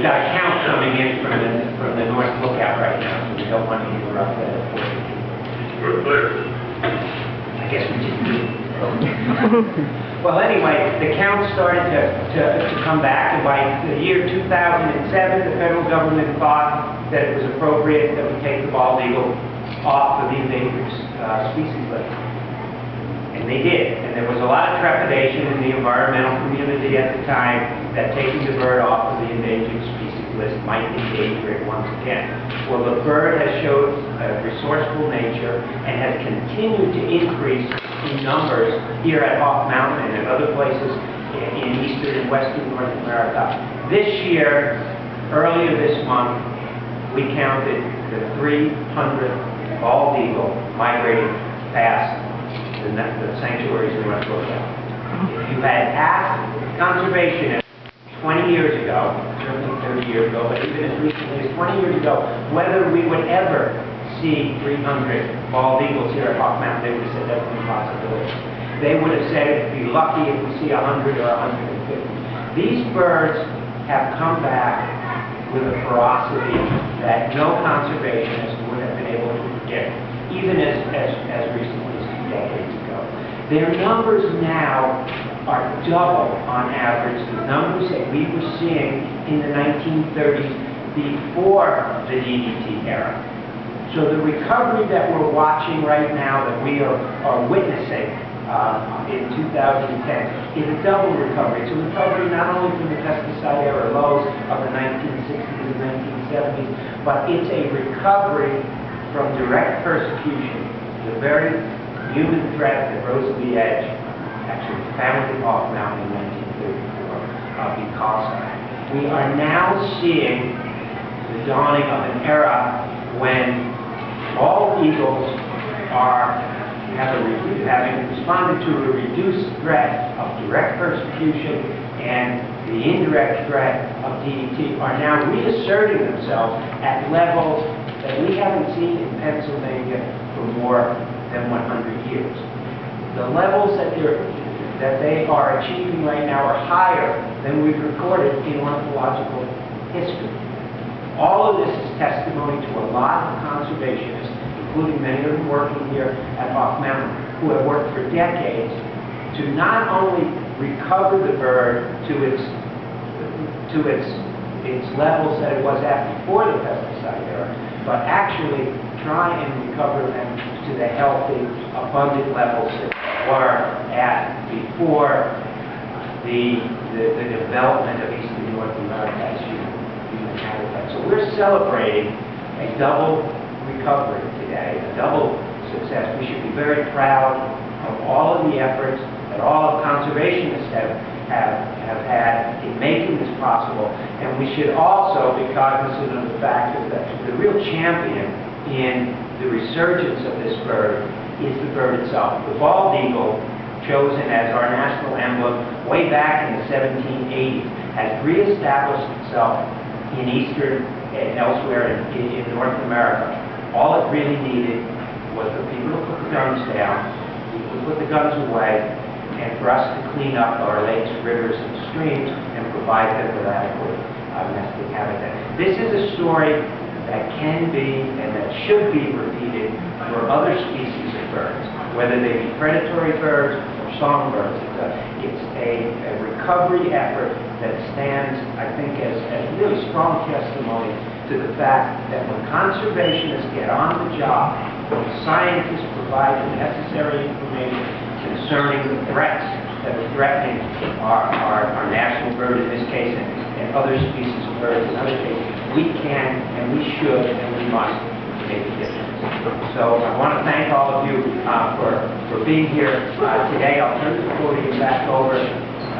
we've got a count coming in from the North Lookout right now, so we don't want to interrupt that. We're clear. I guess we didn't. Well, anyway, the count started to come back, and by the year 2007, the federal government thought that it was appropriate that we take the bald eagle off of the endangered species list. And they did, and there was a lot of trepidation in the environmental community at the time that taking the bird off of the endangered species list might endanger it once again. Well, the bird has showed a resourceful nature and has continued to increase in numbers here at Hawk Mountain and at other places in eastern and western North America. This year, earlier this month, we counted the 300th bald eagle migrating past the sanctuaries in North Lookout. If you had asked conservationists 20 years ago, certainly 30 years ago, but even as recently as 20 years ago, whether we would ever see 300 bald eagles here at Hawk Mountain, they would have said that's an impossibility. They would have said it'd be lucky if we see 100 or 150. These birds have come back with a ferocity that no conservationist would have been able to predict, even as recently as 2 decades ago. Their numbers now are double on average the numbers that we were seeing in the 1930s before the DDT era. So the recovery that we're watching right now, that we are witnessing in 2010, is a double recovery. It's a recovery not only from the pesticide era lows of the 1960s and 1970s, but it's a recovery from direct persecution, the very human threat that rose to the edge, actually found in Hawk Mountain in 1934 because of that. We are now seeing the dawning of an era when bald eagles having responded to a reduced threat of direct persecution and the indirect threat of DDT are now reasserting themselves at levels that we haven't seen in Pennsylvania for more than 100 years. The levels that they are achieving right now are higher than we've recorded in ornithological history. All of this is testimony to a lot of conservationists, including many of them working here at Hawk Mountain, who have worked for decades to not only recover the bird to its levels that it was at before the pesticide era, but actually try and recover them to the healthy, abundant levels that were at before the development of eastern North America as human habitat. So we're celebrating a double recovery today, a double success. We should be very proud of all of the efforts that all of conservationists have had in making this possible, and we should also be cognizant of the fact that the real champion in the resurgence of this bird is the bird itself. The bald eagle, chosen as our national emblem way back in the 1780s, has reestablished itself in eastern and elsewhere in North America. All it really needed was for people to put the guns down, people to put the guns away, and for us to clean up our lakes, rivers, and streams and provide them with adequate nesting habitat. This is a story that can be and that should be repeated for other species of birds, whether they be predatory birds or songbirds. It's a recovery effort that stands, I think, as really strong testimony to the fact that when conservationists get on the job, when scientists provide the necessary information concerning the threats that are threatening our national bird in this case and other species of birds in other cases, we can and we should and we must make a difference. So I want to thank all of you for being here today. I'll turn the podium back over